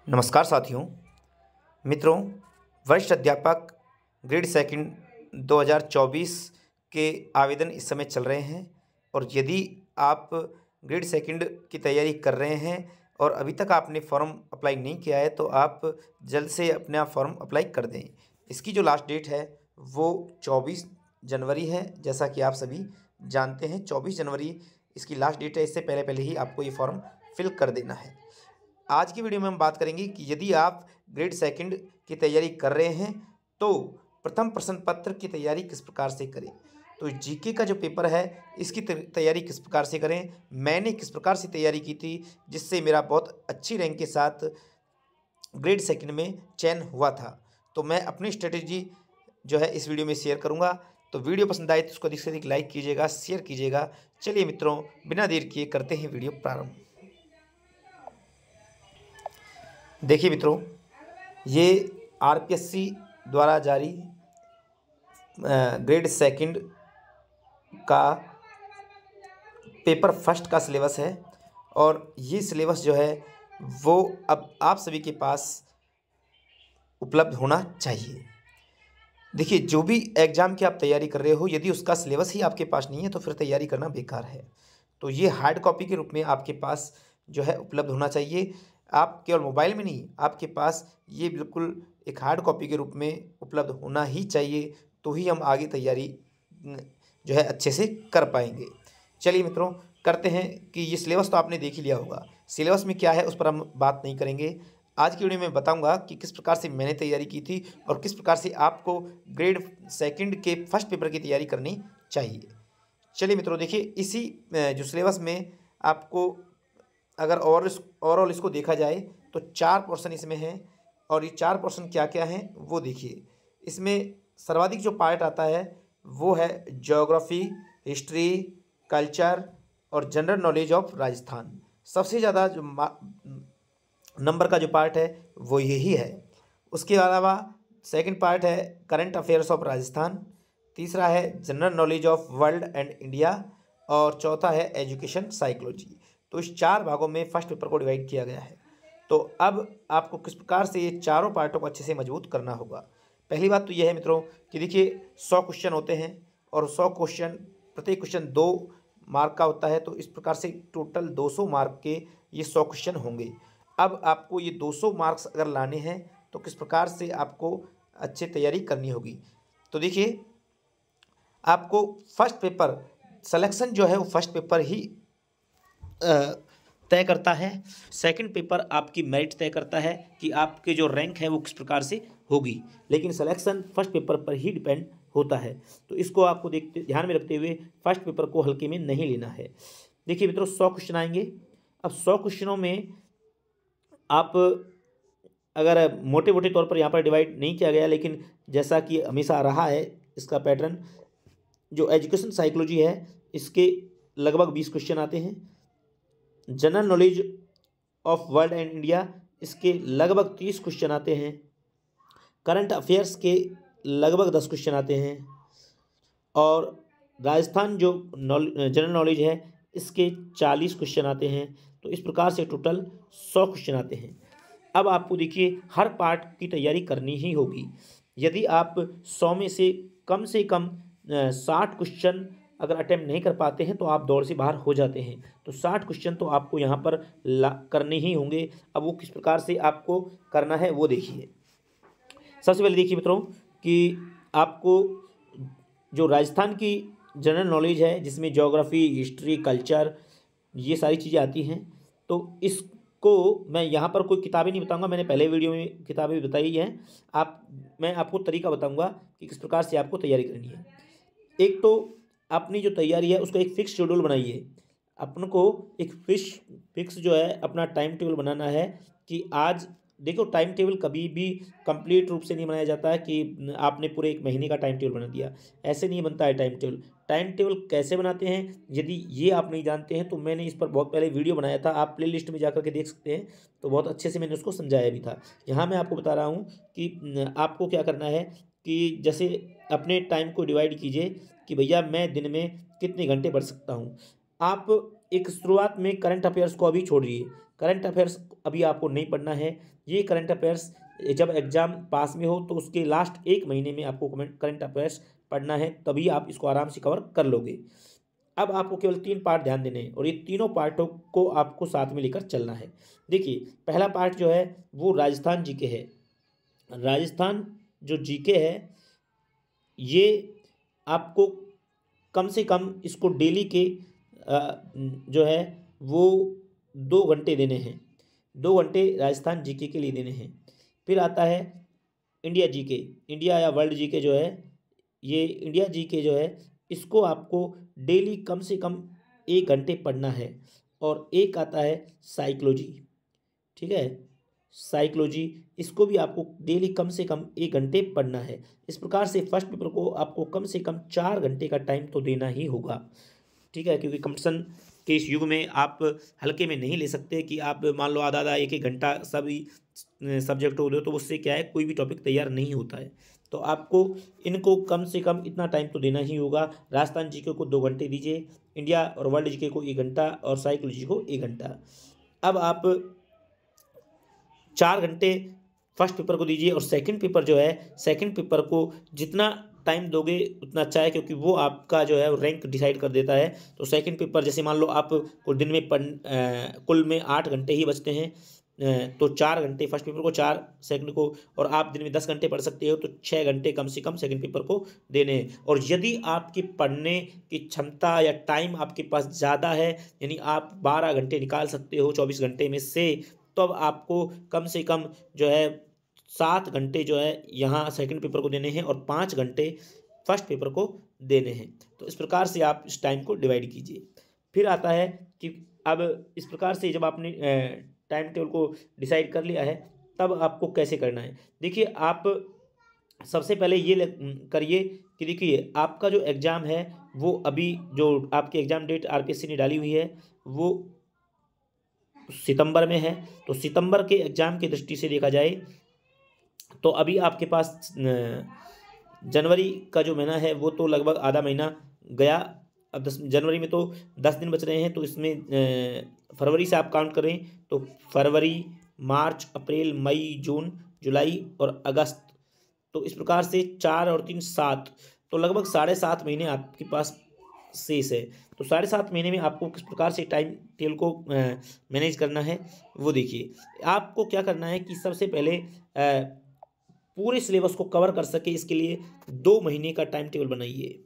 नमस्कार साथियों, मित्रों। वरिष्ठ अध्यापक ग्रेड सेकंड 2024 के आवेदन इस समय चल रहे हैं और यदि आप ग्रेड सेकंड की तैयारी कर रहे हैं और अभी तक आपने फॉर्म अप्लाई नहीं किया है तो आप जल्द से अपना फॉर्म अप्लाई कर दें। इसकी जो लास्ट डेट है वो 24 जनवरी है। जैसा कि आप सभी जानते हैं 24 जनवरी इसकी लास्ट डेट है। इससे पहले पहले ही आपको ये फॉर्म फिल कर देना है। आज की वीडियो में हम बात करेंगे कि यदि आप ग्रेड सेकंड की तैयारी कर रहे हैं तो प्रथम प्रश्न पत्र की तैयारी किस प्रकार से करें। तो जीके का जो पेपर है इसकी तैयारी किस प्रकार से करें, मैंने किस प्रकार से तैयारी की थी जिससे मेरा बहुत अच्छी रैंक के साथ ग्रेड सेकंड में चयन हुआ था। तो मैं अपनी स्ट्रेटेजी जो है इस वीडियो में शेयर करूंगा। तो वीडियो पसंद आए तो उसको अधिक से अधिक लाइक कीजिएगा, शेयर कीजिएगा। चलिए मित्रों, बिना देर किए करते हैं वीडियो प्रारंभ। देखिए मित्रों, ये आरपीएससी द्वारा जारी ग्रेड सेकंड का पेपर फर्स्ट का सिलेबस है और ये सिलेबस जो है वो अब आप सभी के पास उपलब्ध होना चाहिए। देखिए, जो भी एग्ज़ाम की आप तैयारी कर रहे हो, यदि उसका सिलेबस ही आपके पास नहीं है तो फिर तैयारी करना बेकार है। तो ये हार्ड कॉपी के रूप में आपके पास जो है उपलब्ध होना चाहिए। आप केवल मोबाइल में नहीं, आपके पास ये बिल्कुल एक हार्ड कॉपी के रूप में उपलब्ध होना ही चाहिए। तो ही हम आगे तैयारी जो है अच्छे से कर पाएंगे। चलिए मित्रों, करते हैं कि ये सिलेबस तो आपने देख ही लिया होगा। सिलेबस में क्या है उस पर हम बात नहीं करेंगे। आज की वीडियो में बताऊंगा कि किस प्रकार से मैंने तैयारी की थी और किस प्रकार से आपको ग्रेड सेकंड के फर्स्ट पेपर की तैयारी करनी चाहिए। चलिए मित्रों, देखिए इसी जो सिलेबस में आपको अगर ओवरऑल इसको देखा जाए तो 4 पोर्शन इसमें हैं और ये 4 पोर्शन क्या क्या हैं वो देखिए। इसमें सर्वाधिक जो पार्ट आता है वो है ज्योग्राफी, हिस्ट्री, कल्चर और जनरल नॉलेज ऑफ राजस्थान। सबसे ज़्यादा जो नंबर का जो पार्ट है वो यही है। उसके अलावा सेकंड पार्ट है करंट अफेयर्स ऑफ राजस्थान, तीसरा है general knowledge of world and India और चौथा है एजुकेशन साइकोलॉजी। तो इस 4 भागों में फर्स्ट पेपर को डिवाइड किया गया है। तो अब आपको किस प्रकार से ये चारों पार्टों को अच्छे से मजबूत करना होगा। पहली बात तो यह है मित्रों कि देखिए 100 क्वेश्चन होते हैं और 100 क्वेश्चन, प्रत्येक क्वेश्चन 2 मार्क का होता है। तो इस प्रकार से टोटल 200 मार्क के ये 100 क्वेश्चन होंगे। अब आपको ये 200 मार्क्स अगर लाने हैं तो किस प्रकार से आपको अच्छी तैयारी करनी होगी। तो देखिए, आपको फर्स्ट पेपर सिलेक्शन जो है वो फर्स्ट पेपर ही तय करता है। सेकंड पेपर आपकी मेरिट तय करता है कि आपके जो रैंक है वो किस प्रकार से होगी, लेकिन सिलेक्शन फर्स्ट पेपर पर ही डिपेंड होता है। तो इसको आपको ध्यान में रखते हुए फर्स्ट पेपर को हल्के में नहीं लेना है। देखिए मित्रों, 100 क्वेश्चन आएंगे। अब 100 क्वेश्चनों में आप अगर मोटे मोटे तौर पर यहाँ पर डिवाइड नहीं किया गया, लेकिन जैसा कि हमेशा रहा है इसका पैटर्न, जो एजुकेशन साइकोलॉजी है इसके लगभग 20 क्वेश्चन आते हैं। General knowledge of world and India इसके लगभग 30 क्वेश्चन आते हैं। करंट अफेयर्स के लगभग 10 क्वेश्चन आते हैं और राजस्थान जो जनरल नॉलेज है इसके 40 क्वेश्चन आते हैं। तो इस प्रकार से टोटल 100 क्वेश्चन आते हैं। अब आपको देखिए हर पार्ट की तैयारी करनी ही होगी। यदि आप 100 में से कम 60 क्वेश्चन अगर अटेम्प्ट नहीं कर पाते हैं तो आप दौड़ से बाहर हो जाते हैं। तो 60 क्वेश्चन तो आपको यहाँ पर करने ही होंगे। अब वो किस प्रकार से आपको करना है वो देखिए। सबसे पहले देखिए मित्रों कि आपको जो राजस्थान की जनरल नॉलेज है जिसमें ज्योग्राफी, हिस्ट्री, कल्चर ये सारी चीज़ें आती हैं, तो इसको मैं यहाँ पर कोई किताबें नहीं बताऊंगा, मैंने पहले वीडियो में किताबें बताई हैं। मैं आपको तरीका बताऊंगा कि किस प्रकार से आपको तैयारी करनी है। एक तो अपनी जो तैयारी है उसका एक फिक्स शेड्यूल बनाइए। अपन को एक फिक्स जो है अपना टाइम टेबल बनाना है कि आज देखो, टाइम टेबल कभी भी कंप्लीट रूप से नहीं बनाया जाता है कि आपने पूरे 1 महीने का टाइम टेबल बना दिया। ऐसे नहीं बनता है टाइम टेबल। टाइम टेबल कैसे बनाते हैं यदि ये आप नहीं जानते हैं तो मैंने इस पर बहुत पहले वीडियो बनाया था, आप प्ले लिस्ट में जाकर के देख सकते हैं। तो बहुत अच्छे से मैंने उसको समझाया भी था। यहाँ मैं आपको बता रहा हूँ कि आपको क्या करना है कि जैसे अपने टाइम को डिवाइड कीजिए कि भैया मैं दिन में कितने घंटे पढ़ सकता हूँ। आप एक शुरुआत में करंट अफेयर्स को अभी छोड़िए, करंट अफेयर्स अभी आपको नहीं पढ़ना है। ये करंट अफेयर्स जब एग्ज़ाम पास में हो तो उसके लास्ट 1 महीने में आपको करंट अफेयर्स पढ़ना है, तभी आप इसको आराम से कवर कर लोगे। अब आपको केवल 3 पार्ट ध्यान देने हैं और ये तीनों पार्टों को आपको साथ में लेकर चलना है। देखिए, पहला पार्ट जो है वो राजस्थान जीके है। राजस्थान जो जीके है ये आपको कम से कम इसको डेली के जो है वो 2 घंटे देने हैं। 2 घंटे राजस्थान जीके के लिए देने हैं। फिर आता है इंडिया जीके, इंडिया या वर्ल्ड जीके जो है, ये इंडिया जीके जो है इसको आपको डेली कम से कम 1 घंटे पढ़ना है। और एक आता है साइकोलॉजी, ठीक है, साइकोलॉजी, इसको भी आपको डेली कम से कम 1 घंटे पढ़ना है। इस प्रकार से फर्स्ट पेपर को आपको कम से कम 4 घंटे का टाइम तो देना ही होगा, ठीक है, क्योंकि कंपटीशन के इस युग में आप हल्के में नहीं ले सकते कि आप मान लो आधा आधा 1-1 घंटा सभी सब्जेक्ट हो रहे हो, तो उससे क्या है कोई भी टॉपिक तैयार नहीं होता है। तो आपको इनको कम से कम इतना टाइम तो देना ही होगा। राजस्थान जीके को 2 घंटे दीजिए, इंडिया और वर्ल्ड जीके को 1 घंटा और साइकोलॉजी को 1 घंटा। अब आप 4 घंटे फर्स्ट पेपर को दीजिए और सेकंड पेपर जो है, सेकंड पेपर को जितना टाइम दोगे उतना अच्छा है, क्योंकि वो आपका जो है रैंक डिसाइड कर देता है। तो सेकंड पेपर जैसे मान लो आप को दिन में कुल में 8 घंटे ही बचते हैं, तो 4 घंटे फर्स्ट पेपर को, 4 सेकंड को, और आप दिन में 10 घंटे पढ़ सकते हो, तो 6 घंटे कम से कम सेकंड पेपर को देने हैं। और यदि आपकी पढ़ने की क्षमता या टाइम आपके पास ज़्यादा है, यानी आप 12 घंटे निकाल सकते हो 24 घंटे में से, तब आपको कम से कम जो है 7 घंटे जो है यहाँ सेकंड पेपर को देने हैं और 5 घंटे फर्स्ट पेपर को देने हैं। तो इस प्रकार से आप इस टाइम को डिवाइड कीजिए। फिर आता है कि अब इस प्रकार से जब आपने टाइम टेबल को डिसाइड कर लिया है, तब आपको कैसे करना है। देखिए, आप सबसे पहले ये करिए कि देखिए आपका जो एग्ज़ाम है वो अभी जो आपकी एग्ज़ाम डेट आरपीएससी ने डाली हुई है वो सितंबर में है। तो सितंबर के एग्ज़ाम की दृष्टि से देखा जाए तो अभी आपके पास जनवरी का जो महीना है वो तो लगभग आधा महीना गया। अब जनवरी में तो 10 दिन बच रहे हैं, तो इसमें फरवरी से आप काउंट करें तो फरवरी, मार्च, अप्रैल, मई, जून, जुलाई और अगस्त। तो इस प्रकार से 4 और 3 7, तो लगभग 7.5 महीने आपके पास शेष है। तो 7.5 महीने में आपको किस प्रकार से टाइम टेबल को मैनेज करना है वो देखिए। आपको क्या करना है कि सबसे पहले पूरे सिलेबस को कवर कर सके, इसके लिए 2 महीने का टाइम टेबल बनाइए,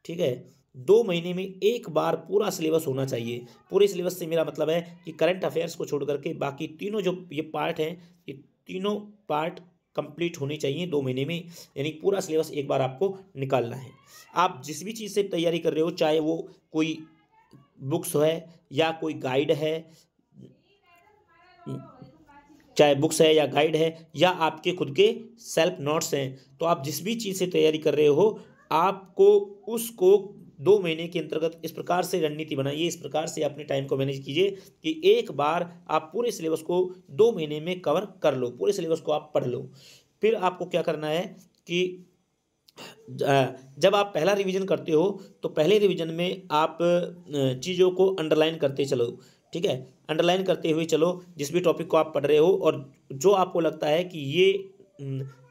ठीक है। 2 महीने में एक बार पूरा सिलेबस होना चाहिए। पूरे सिलेबस से मेरा मतलब है कि करंट अफेयर्स को छोड़ करके बाकी तीनों जो ये पार्ट हैं, ये तीनों पार्ट कंप्लीट होने चाहिए 2 महीने में, यानी पूरा सिलेबस एक बार आपको निकालना है। आप जिस भी चीज़ से तैयारी कर रहे हो, चाहे वो कोई बुक्स है या कोई गाइड है, चाहे बुक्स है या गाइड है या आपके खुद के सेल्फ नोट्स हैं, तो आप जिस भी चीज़ से तैयारी कर रहे हो आपको उसको 2 महीने के अंतर्गत इस प्रकार से रणनीति बनाइए, इस प्रकार से अपने टाइम को मैनेज कीजिए कि एक बार आप पूरे सिलेबस को 2 महीने में कवर कर लो, पूरे सिलेबस को आप पढ़ लो। फिर आपको क्या करना है कि जब आप पहला रिवीजन करते हो तो पहले रिवीजन में आप चीज़ों को अंडरलाइन करते चलो, ठीक है, अंडरलाइन करते हुए चलो जिस भी टॉपिक को आप पढ़ रहे हो, और जो आपको लगता है कि ये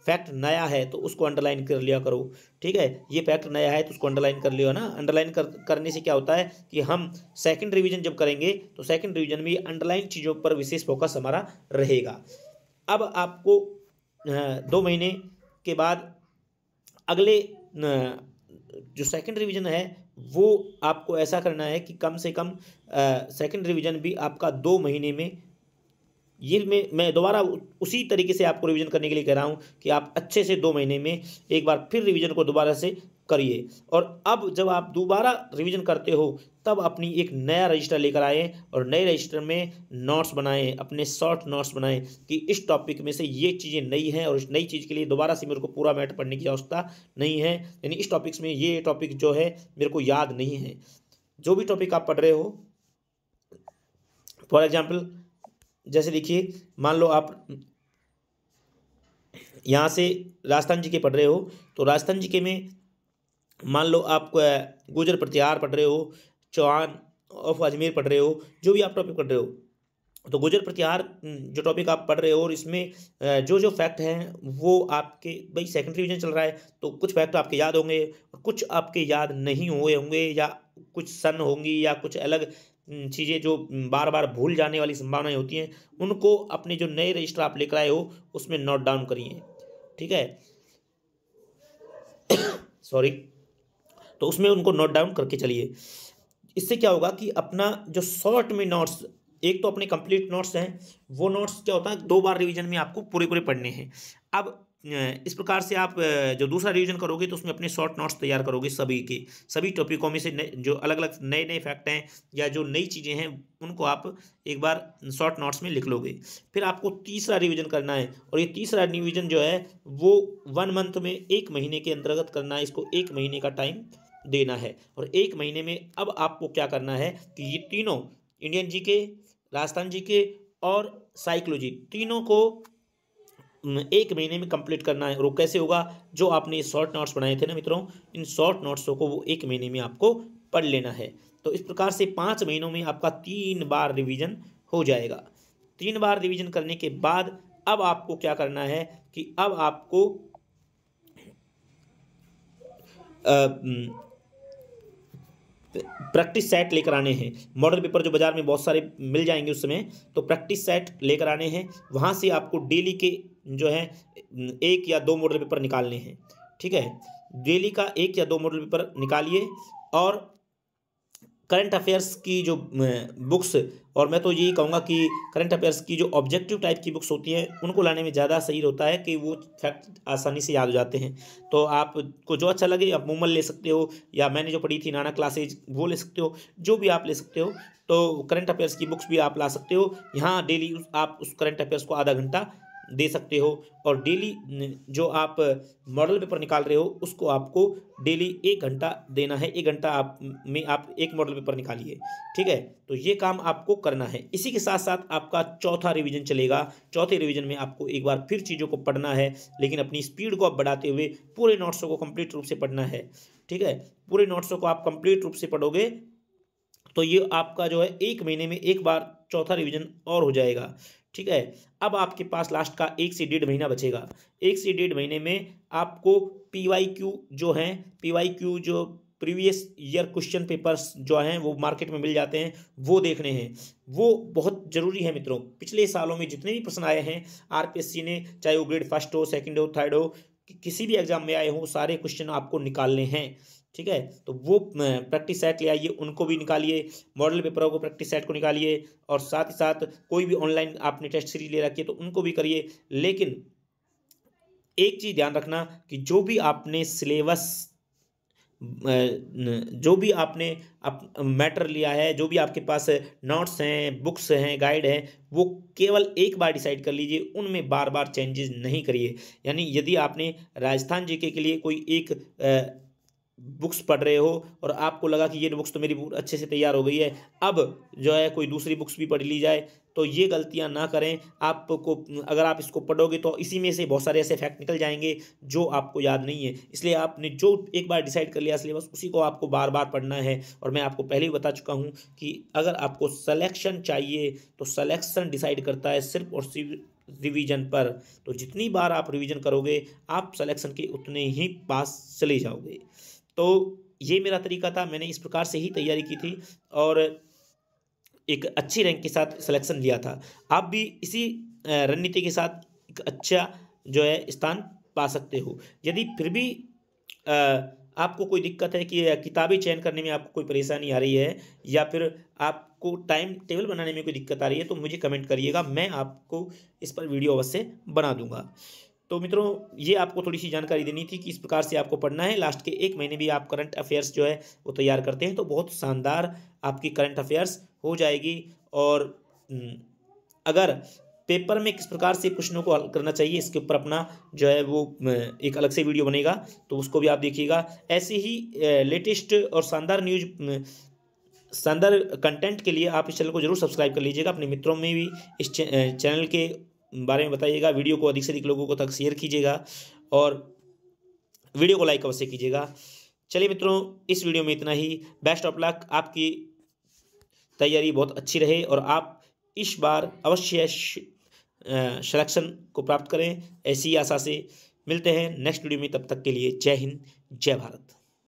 फैक्ट नया है तो उसको अंडरलाइन कर लिया करो, ठीक है। ये फैक्ट नया है तो उसको अंडरलाइन कर लियो ना। अंडरलाइन करने से क्या होता है कि हम सेकंड रिवीजन जब करेंगे तो सेकंड रिवीजन में अंडरलाइन चीज़ों पर विशेष फोकस हमारा रहेगा। अब आपको 2 महीने के बाद अगले जो सेकंड रिवीजन है वो आपको ऐसा करना है कि कम से कम सेकंड रिवीजन भी आपका 2 महीने में, ये मैं दोबारा उसी तरीके से आपको रिवीजन करने के लिए कह रहा हूँ कि आप अच्छे से 2 महीने में एक बार फिर रिवीजन को दोबारा से करिए। और अब जब आप दोबारा रिवीजन करते हो तब अपनी एक नया रजिस्टर लेकर आए और नए रजिस्टर में नोट्स बनाएं, अपने शॉर्ट नोट्स बनाएं कि इस टॉपिक में से ये चीज़ें नई हैं और इस नई चीज़ के लिए दोबारा से मेरे को पूरा मैटर पढ़ने की आवश्यकता नहीं है, यानी इस टॉपिक्स में ये टॉपिक जो है मेरे को याद नहीं है। जो भी टॉपिक आप पढ़ रहे हो, फॉर एग्जाम्पल जैसे देखिए, मान लो आप यहाँ से राजस्थान जी के पढ़ रहे हो तो राजस्थान जी के में मान लो आप गुर्जर प्रतिहार पढ़ रहे हो, चौहान ऑफ अजमेर पढ़ रहे हो, जो भी आप टॉपिक पढ़ रहे हो, तो गुजर प्रतिहार जो टॉपिक आप पढ़ रहे हो और इसमें जो जो फैक्ट हैं वो आपके भाई सेकंड रिवीजन चल रहा है तो कुछ फैक्ट आपके याद होंगे और कुछ आपके याद नहीं हुए होंगे या कुछ सन होंगी या कुछ अलग चीज़ें जो बार बार भूल जाने वाली संभावनाएं होती हैं, उनको अपने जो नए रजिस्टर आप लेकर आए हो उसमें नोट डाउन करिए। ठीक है, सॉरी। तो उसमें उनको नोट डाउन करके चलिए। इससे क्या होगा कि अपना जो शॉर्ट में नोट्स, एक तो अपने कंप्लीट नोट्स हैं, वो नोट्स क्या होता है 2 बार रिवीजन में आपको पूरे पूरे पढ़ने हैं। अब इस प्रकार से आप जो दूसरा रिवीजन करोगे तो उसमें अपने शॉर्ट नोट्स तैयार करोगे सभी के सभी टॉपिकों में से जो अलग अलग नए नए फैक्ट हैं या जो नई चीज़ें हैं उनको आप एक बार शॉर्ट नोट्स में लिख लोगे। फिर आपको तीसरा रिवीजन करना है और ये तीसरा रिवीजन जो है वो 1 मंथ में 1 महीने के अंतर्गत करना है। इसको 1 महीने का टाइम देना है और 1 महीने में अब आपको क्या करना है कि ये तीनों इंडियन जीके, राजस्थान जीके और साइकोलॉजी तीनों को 1 महीने में कंप्लीट करना है। और वो कैसे होगा, जो आपने शॉर्ट नोट्स बनाए थे ना मित्रों, इन शॉर्ट नोट्सों को वो 1 महीने में आपको पढ़ लेना है। तो इस प्रकार से 5 महीनों में आपका 3 बार रिवीजन हो जाएगा। 3 बार रिवीजन करने के बाद अब आपको क्या करना है कि अब आपको प्रैक्टिस सेट लेकर आने हैं। मॉडल पेपर जो बाजार में बहुत सारे मिल जाएंगे उस समय, तो प्रैक्टिस सेट लेकर आने हैं। वहाँ से आपको डेली के जो है 1 या 2 मॉडल पेपर निकालने हैं। ठीक है, डेली का 1 या 2 मॉडल पेपर निकालिए और करंट अफेयर्स की जो बुक्स, और मैं तो यही कहूँगा कि करंट अफेयर्स की जो ऑब्जेक्टिव टाइप की बुक्स होती हैं उनको लाने में ज़्यादा सही होता है कि वो फैक्ट आसानी से याद हो जाते हैं। तो आपको जो अच्छा लगे आप मूमल ले सकते हो या मैंने जो पढ़ी थी नाना क्लासेज वो ले सकते हो, जो भी आप ले सकते हो। तो करंट अफेयर्स की बुक्स भी आप ला सकते हो। यहाँ डेली आप उस करंट अफेयर्स को आधा घंटा दे सकते हो और डेली जो आप मॉडल पेपर निकाल रहे हो उसको आपको डेली 1 घंटा देना है। 1 घंटा आप एक मॉडल पेपर निकालिए। ठीक है, तो ये काम आपको करना है। इसी के साथ साथ आपका चौथा रिवीजन चलेगा। चौथे रिवीजन में आपको एक बार फिर चीज़ों को पढ़ना है, लेकिन अपनी स्पीड को आप बढ़ाते हुए पूरे नोट्सों को कंप्लीट रूप से पढ़ना है। ठीक है, पूरे नोट्सों को आप कंप्लीट रूप से पढ़ोगे तो ये आपका जो है 1 महीने में एक बार चौथा रिवीजन और हो जाएगा। ठीक है, अब आपके पास लास्ट का 1 से 1.5 महीना बचेगा। 1 से 1.5 महीने में आपको PYQ जो हैं, PYQ जो प्रीवियस ईयर क्वेश्चन पेपर्स जो हैं वो मार्केट में मिल जाते हैं, वो देखने हैं। वो बहुत ज़रूरी है मित्रों। पिछले सालों में जितने भी प्रश्न आए हैं RPSC ने, चाहे वो ग्रेड फर्स्ट हो, सेकंड हो, थर्ड हो, किसी भी एग्जाम में आए हो, सारे क्वेश्चन आपको निकालने हैं। ठीक है, तो वो प्रैक्टिस सेट ले आइए, उनको भी निकालिए, मॉडल पेपरों को प्रैक्टिस सेट को निकालिए और साथ ही साथ कोई भी ऑनलाइन आपने टेस्ट सीरीज ले रखी है तो उनको भी करिए। लेकिन एक चीज़ ध्यान रखना कि जो भी आपने सिलेबस, जो भी आपने मैटर लिया है, जो भी आपके पास नोट्स हैं, बुक्स हैं, गाइड हैं, वो केवल एक बार डिसाइड कर लीजिए, उनमें बार बार चेंजेस नहीं करिए। यानी यदि आपने राजस्थान जीके के लिए कोई एक बुक्स पढ़ रहे हो और आपको लगा कि ये बुक्स तो मेरी अच्छे से तैयार हो गई है, अब जो है कोई दूसरी बुक्स भी पढ़ ली जाए, तो ये गलतियां ना करें। आपको अगर आप इसको पढ़ोगे तो इसी में से बहुत सारे ऐसे फैक्ट निकल जाएंगे जो आपको याद नहीं है। इसलिए आपने जो एक बार डिसाइड कर लिया सिलेबस, उसी को आपको बार बार पढ़ना है। और मैं आपको पहले ही बता चुका हूँ कि अगर आपको सिलेक्शन चाहिए तो सिलेक्शन डिसाइड करता है सिर्फ और सिर्फ रिवीजन पर। तो जितनी बार आप रिवीजन करोगे आप सिलेक्शन के उतने ही पास चले जाओगे। तो ये मेरा तरीका था, मैंने इस प्रकार से ही तैयारी की थी और एक अच्छी रैंक के साथ सिलेक्शन लिया था। आप भी इसी रणनीति के साथ एक अच्छा जो है स्थान पा सकते हो। यदि फिर भी आपको कोई दिक्कत है कि किताबें चयन करने में आपको कोई परेशानी आ रही है या फिर आपको टाइम टेबल बनाने में कोई दिक्कत आ रही है तो मुझे कमेंट करिएगा, मैं आपको इस पर वीडियो अवश्य बना दूंगा। तो मित्रों, ये आपको थोड़ी सी जानकारी देनी थी कि इस प्रकार से आपको पढ़ना है। लास्ट के 1 महीने भी आप करंट अफेयर्स जो है वो तैयार करते हैं तो बहुत शानदार आपकी करंट अफेयर्स हो जाएगी। और अगर पेपर में किस प्रकार से प्रश्नों को हल करना चाहिए इसके ऊपर अपना जो है वो एक अलग से वीडियो बनेगा, तो उसको भी आप देखिएगा। ऐसे ही लेटेस्ट और शानदार न्यूज, शानदार कंटेंट के लिए आप इस चैनल को जरूर सब्सक्राइब कर लीजिएगा। अपने मित्रों में भी इस चैनल के बारे में बताइएगा, वीडियो को अधिक से अधिक लोगों को तक शेयर कीजिएगा और वीडियो को लाइक अवश्य कीजिएगा। चलिए मित्रों, इस वीडियो में इतना ही। बेस्ट ऑफ लक, आपकी तैयारी बहुत अच्छी रहे और आप इस बार अवश्य सिलेक्शन को प्राप्त करें, ऐसी आशा से मिलते हैं नेक्स्ट वीडियो में। तब तक के लिए जय हिंद, जय भारत।